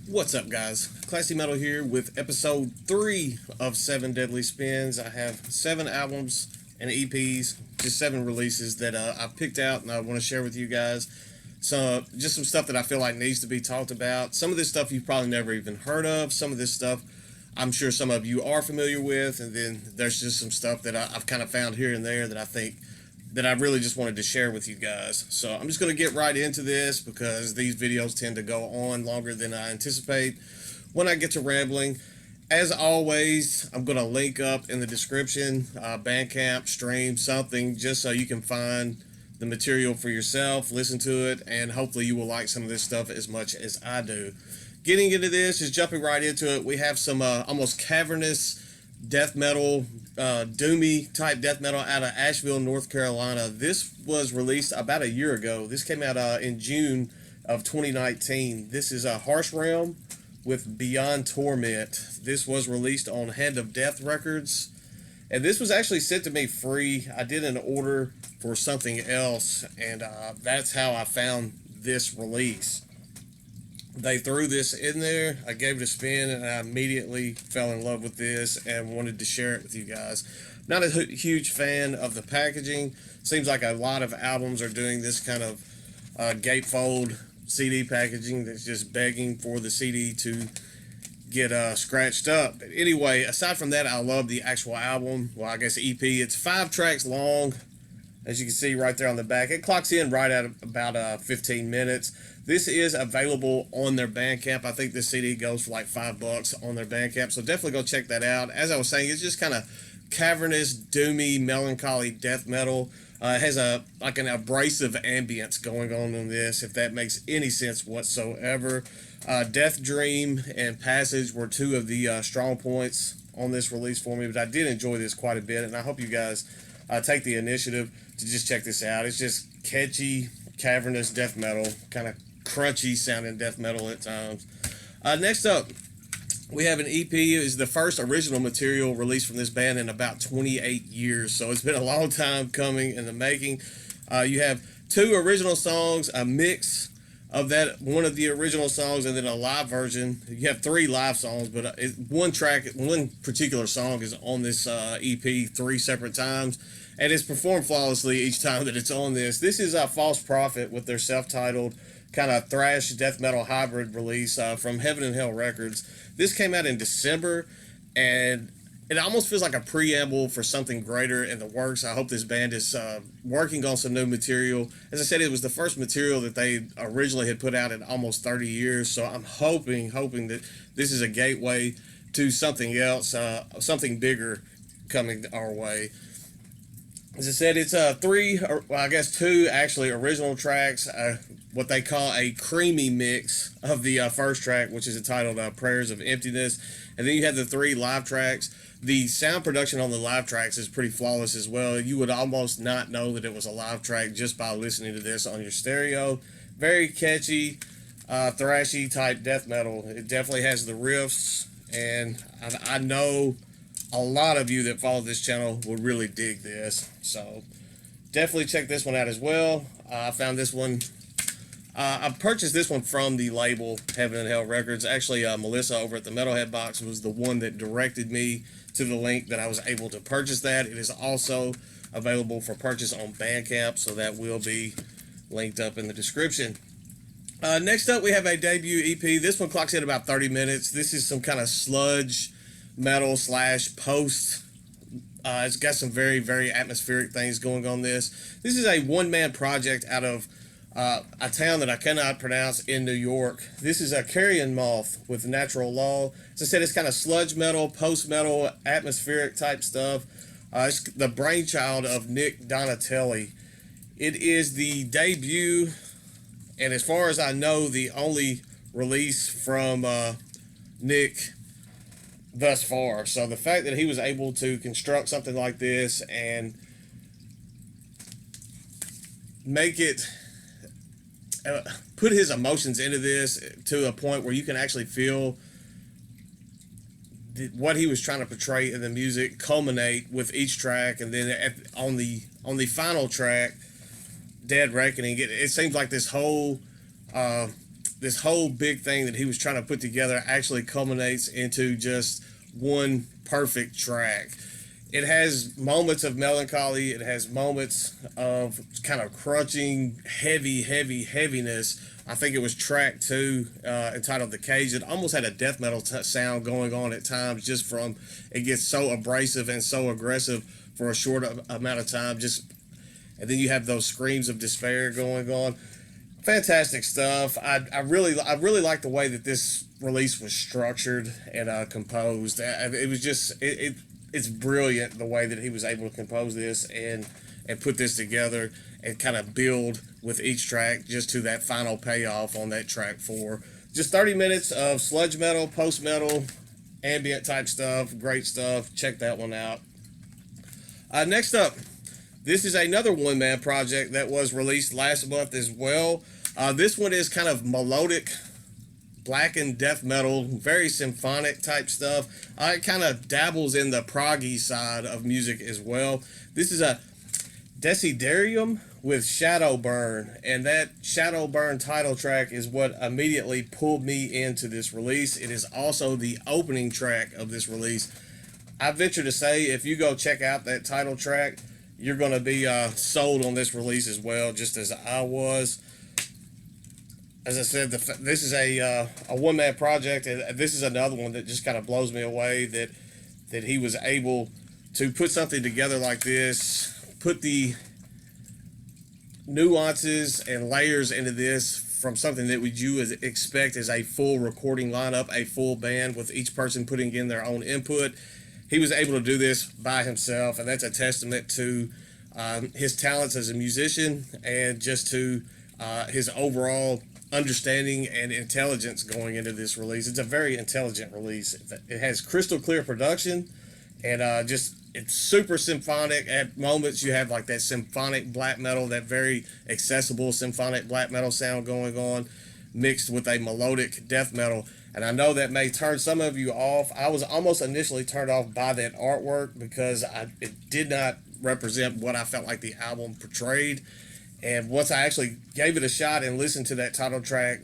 What's up, guys? Classy Metal here with episode 3 of 7 Deadly Spins. I have 7 albums and EPs, just 7 releases that I picked out and I want to share with you guys. So, just some stuff that I feel like needs to be talked about. Some of this stuff you've probably never even heard of. Some of this stuff I'm sure some of you are familiar with. And then there's just some stuff that I've kind of found here and there that I think that I really just wanted to share with you guys. So I'm just going to get right into this because these videos tend to go on longer than I anticipate when I get to rambling. As always, I'm going to link up in the description, Bandcamp, stream, something, just so you can find the material for yourself, listen to it, and hopefully you will like some of this stuff as much as I do. Getting into this, just jumping right into it, we have some almost cavernous death metal, doomy type death metal out of Asheville, North Carolina. This was released about a year ago. This came out in June of 2019. This is a Harsh Realm with Beyond Torment. This was released on Hand of Death Records, and this was actually sent to me free. I did an order for something else, and that's how I found this release. They threw this in there, I gave it a spin, and I immediately fell in love with this and wanted to share it with you guys. Not a huge fan of the packaging. Seems like a lot of albums are doing this kind of gatefold CD packaging that's just begging for the CD to get scratched up. But anyway, aside from that, I love the actual album. Well, I guess EP. It's 5 tracks long, as you can see right there on the back. It clocks in right at about 15 minutes. This is available on their Bandcamp. I think this CD goes for like $5 on their Bandcamp, so definitely go check that out. As I was saying, it's just kind of cavernous, doomy, melancholy death metal. It has like an abrasive ambience going on in this, if that makes any sense whatsoever. Death Dream and Passage were 2 of the strong points on this release for me, but I did enjoy this quite a bit, and I hope you guys take the initiative to just check this out. It's just catchy, cavernous death metal, kind of crunchy sounding death metal at times. Next up, we have an EP. Is the first original material released from this band in about 28 years, so it's been a long time coming in the making. You have 2 original songs, a mix of that, one of the original songs, and then a live version. You have 3 live songs, but one particular song is on this EP 3 separate times, and it's performed flawlessly each time that it's on this. This is False Prophet with their self-titled kind of thrash death metal hybrid release from Heaven and Hell Records. This came out in December, and it almost feels like a preamble for something greater in the works. I hope this band is working on some new material. As I said, it was the first material that they originally had put out in almost 30 years, so I'm hoping that this is a gateway to something else, something bigger coming our way. As I said, it's 2 actually original tracks, what they call a creamy mix of the first track, which is entitled Prayers of Emptiness, and then you have the 3 live tracks. The sound production on the live tracks is pretty flawless as well. You would almost not know that it was a live track just by listening to this on your stereo. Very catchy, thrashy type death metal. It definitely has the riffs, and I know a lot of you that follow this channel will really dig this, so definitely check this one out as well. I found this one, I purchased this one from the label Heaven and Hell Records. Actually, Melissa over at the Metalhead Box was the one that directed me to the link that I was able to purchase that. It is also available for purchase on Bandcamp, so that will be linked up in the description. Next up, we have a debut EP. This one clocks in about 30 minutes. This is some kind of sludge metal / post. It's got some very, very atmospheric things going on this. This is a one-man project out of a town that I cannot pronounce in New York. This is a Carrion Moth with Natural Law. As I said, it's kind of sludge metal, post-metal, atmospheric type stuff. It's the brainchild of Nick Donatelli. It is the debut, and as far as I know, the only release from Nick thus far. So the fact that he was able to construct something like this and make it, put his emotions into this to a point where you can actually feel what he was trying to portray in the music culminate with each track, and then on the final track, Dead Reckoning, it seems like this whole this whole big thing that he was trying to put together actually culminates into just one perfect track. It has moments of melancholy. It has moments of kind of crunching, heaviness. I think it was track 2, entitled "The Cage." It almost had a death metal sound going on at times, just from it gets so abrasive and so aggressive for a short amount of time. And then you have those screams of despair going on. Fantastic stuff. I really like the way that this release was structured and composed. It was just it's brilliant the way that he was able to compose this and put this together and kind of build with each track just to that final payoff on that track 4. Just 30 minutes of sludge metal, post metal, ambient type stuff. Great stuff. Check that one out. Next up, this is another one-man project that was released last month as well. This one is kind of melodic, blackened death metal, very symphonic type stuff. It kind of dabbles in the proggy side of music as well. This is a Dessiderium with Shadow Burn, and that Shadow Burn title track is what immediately pulled me into this release. It is also the opening track of this release. I venture to say, if you go check out that title track, you're going to be sold on this release as well, just as I was. As I said, this is a one-man project, and this is another one that just kind of blows me away that he was able to put something together like this, put the nuances and layers into this from something that you expect as a full recording lineup, a full band with each person putting in their own input. He was able to do this by himself, and that's a testament to his talents as a musician and just to his overall understanding and intelligence going into this release. It's a very intelligent release. It has crystal clear production, and it's super symphonic. At moments you have like that symphonic black metal, that very accessible symphonic black metal sound going on, mixed with a melodic death metal. And I know that may turn some of you off. I was almost initially turned off by that artwork because it did not represent what I felt like the album portrayed. And once I actually gave it a shot and listened to that title track,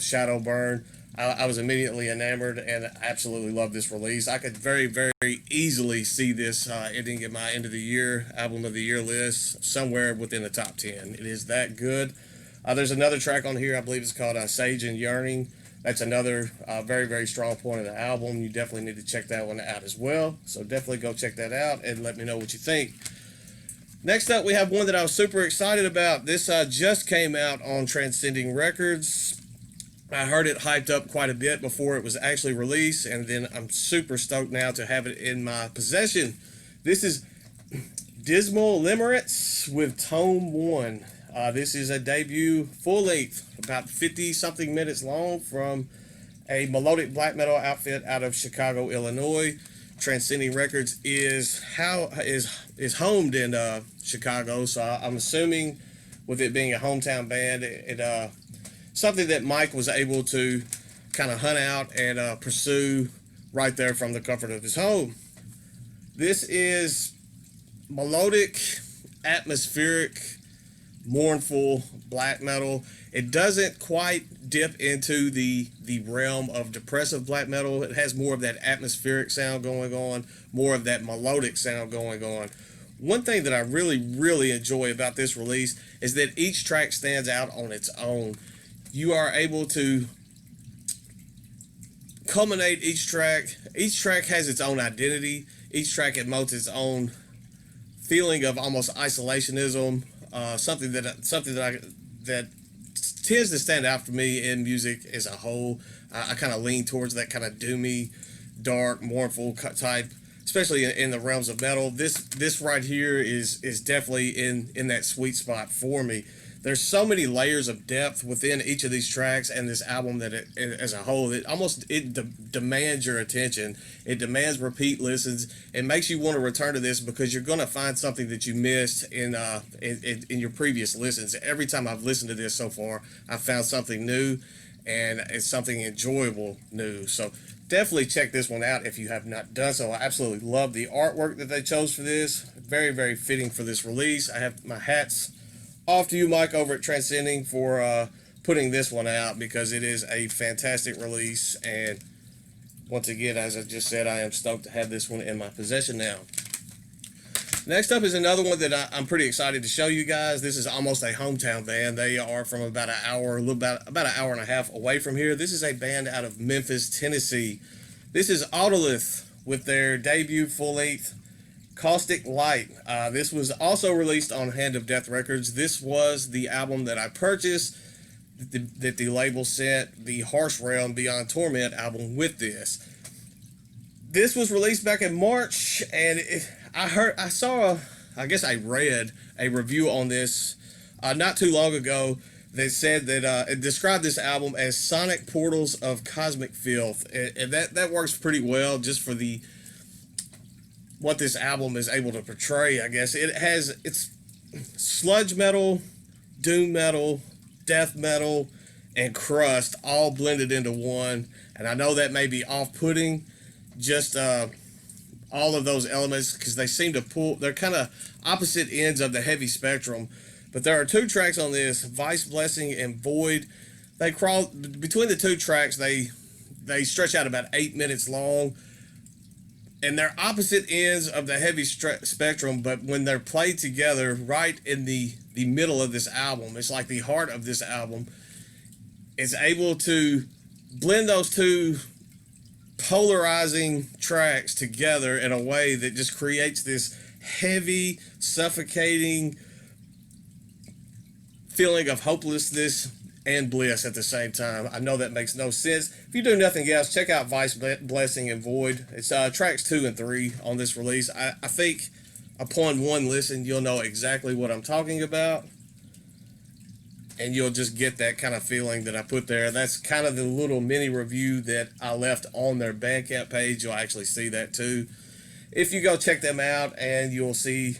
Shadow Burn, I was immediately enamored and absolutely loved this release. I could very, very easily see this ending in my end of the year, album of the year list, somewhere within the top 10. It is that good. There's another track on here, I believe it's called Sage and Yearning. That's another very, very strong point of the album. You definitely need to check that one out as well. So definitely go check that out and let me know what you think. Next up, we have one that I was super excited about. This just came out on Transcending Records. I heard it hyped up quite a bit before it was actually released, and then I'm super stoked now to have it in my possession. This is Dismal Emirates with Tome 1. This is a debut full-length, about 50-something minutes long, from a melodic black metal outfit out of Chicago, Illinois. Transcending Records is homed in Chicago, so I'm assuming with it being a hometown band, it something that Mike was able to kind of hunt out and pursue right there from the comfort of his home. This is melodic, atmospheric, mournful black metal. It doesn't quite dip into the realm of depressive black metal. It has more of that atmospheric sound going on, more of that melodic sound going on. One thing that I really, really enjoy about this release is that each track stands out on its own. You are able to culminate each track. Each track has its own identity. Each track emotes its own feeling of almost isolationism. Something that tends to stand out for me in music as a whole. I kind of lean towards that kind of doomy, dark, mournful type, especially in the realms of metal. This right here is definitely in that sweet spot for me. There's so many layers of depth within each of these tracks and this album that as a whole, it demands your attention. It demands repeat listens. It makes you want to return to this because you're going to find something that you missed in your previous listens. Every time I've listened to this so far, I've found something new, and it's something enjoyable new. So definitely check this one out if you have not done so. I absolutely love the artwork that they chose for this. Very, very fitting for this release. I have my hats off to you, Mike, over at Transcending for putting this one out because it is a fantastic release. And once again, as I just said, I am stoked to have this one in my possession now. Next up is another one that I'm pretty excited to show you guys. This is almost a hometown band. They are from about an hour, about an hour and a half away from here. This is a band out of Memphis, Tennessee. This is Autolith with their debut full-length Caustic Light. This was also released on Hand of Death Records. This was the album that I purchased that the label sent the Harsh Realm Beyond Torment album with this. This was released back in March, and I read a review on this not too long ago that said that it described this album as sonic portals of cosmic filth, and that works pretty well just for what this album is able to portray. I guess it's sludge metal, doom metal, death metal, and crust all blended into one, and I know that may be off-putting, just all of those elements, because they seem to pull, they're kind of opposite ends of the heavy spectrum. But there are two tracks on this, Vice, Blessing, and Void. They crawl between the two tracks. They stretch out about 8 minutes long, and they're opposite ends of the heavy spectrum. But when they're played together, right in the middle of this album, it's like the heart of this album. It's able to blend those two polarizing tracks together in a way that just creates this heavy, suffocating feeling of hopelessness and bliss at the same time. I know that makes no sense. If you do nothing else, check out Vice, Blessing, and Void. It's tracks 2 and 3 on this release. I think upon one listen, you'll know exactly what I'm talking about, and you'll just get that kind of feeling that I put there. That's kind of the little mini review that I left on their Bandcamp page. You'll actually see that too. If you go check them out, and you'll see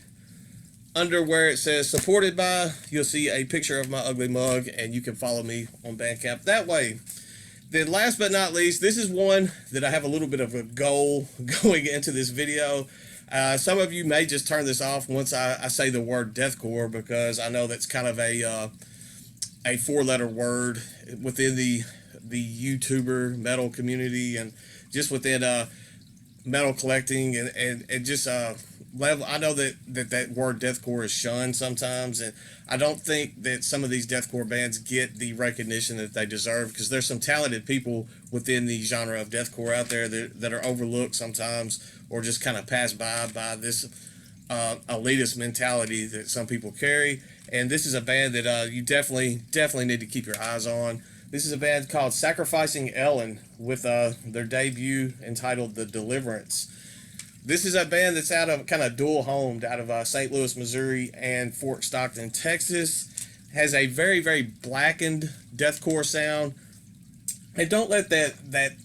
under where it says supported by, you'll see a picture of my ugly mug, and you can follow me on Bandcamp that way. Then last but not least, this is one that I have a little bit of a goal going into this video. Some of you may just turn this off once I say the word deathcore, because I know that's kind of a 4-letter word within the YouTuber metal community, and just within metal collecting and just level. I know that word deathcore is shunned sometimes, and I don't think that some of these deathcore bands get the recognition that they deserve, because there's some talented people within the genre of deathcore out there that are overlooked sometimes, or just kind of passed by this elitist mentality that some people carry. And this is a band that you definitely need to keep your eyes on. This is a band called Sacrificing Ellen with their debut entitled The Deliverance. This is a band that's out of kind of dual homed out of St. Louis, Missouri and Fort Stockton, Texas. Has a very, very blackened deathcore sound. And don't let that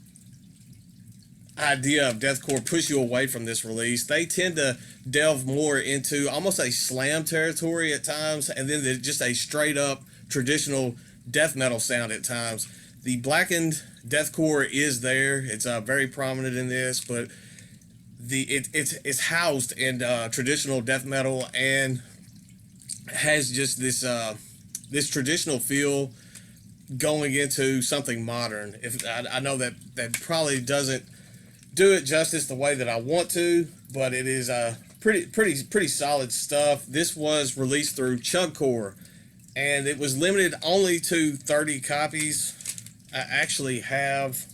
idea of deathcore push you away from this release. They tend to delve more into almost a slam territory at times, and then just a straight up traditional death metal sound at times. The blackened deathcore is there. It's very prominent in this, but it's housed in traditional death metal, and has just this traditional feel going into something modern. If I know that probably doesn't do it justice the way that I want to, but it is pretty solid stuff. This was released through Chugcore, and it was limited only to 30 copies. I actually have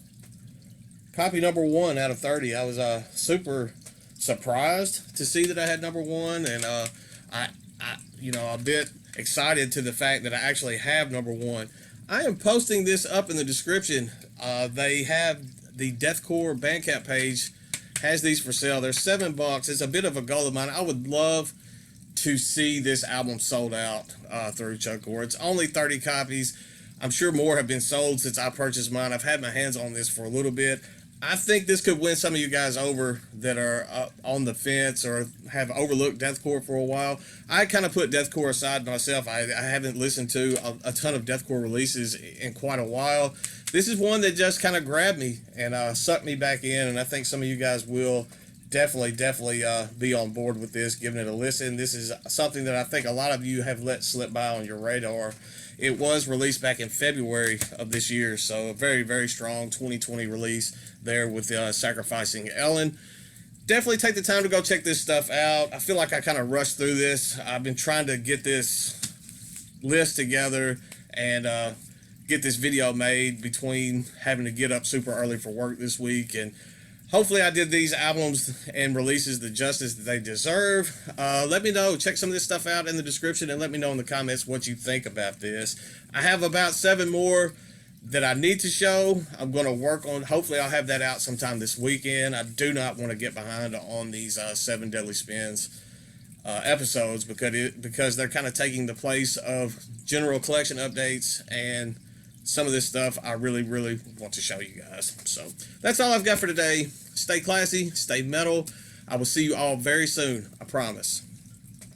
copy number 1 out of 30. I was super surprised to see that I had number 1, and I a bit excited to the fact that I actually have number 1. I am posting this up in the description. They have the Deathcore Bandcamp page has these for sale. They're $7. It's a bit of a goal of mine. I would love to see this album sold out through Chugcore. It's only 30 copies. I'm sure more have been sold since I purchased mine. I've had my hands on this for a little bit. I think this could win some of you guys over that are on the fence or have overlooked deathcore for a while. I kind of put deathcore aside myself. I haven't listened to a ton of deathcore releases in quite a while. This is one that just kind of grabbed me and sucked me back in, and I think some of you guys will definitely be on board with this, giving it a listen. This is something that I think a lot of you have let slip by on your radar. It was released back in February of this year, so a very strong 2020 release there with Sacrificing Ellen. Definitely take the time to go check this stuff out. I feel like I kind of rushed through this. I've been trying to get this list together and get this video made between having to get up super early for work this week, and hopefully I did these albums and releases the justice that they deserve. Let me know. Check some of this stuff out in the description and let me know in the comments what you think about this. I have about 7 more that I need to show. I'm going to work on. Hopefully I'll have that out sometime this weekend. I do not want to get behind on these 7 Deadly Spins episodes because they're kind of taking the place of general collection updates, and some of this stuff I really want to show you guys. So that's all I've got for today. Stay classy, stay metal. I will see you all very soon, I promise.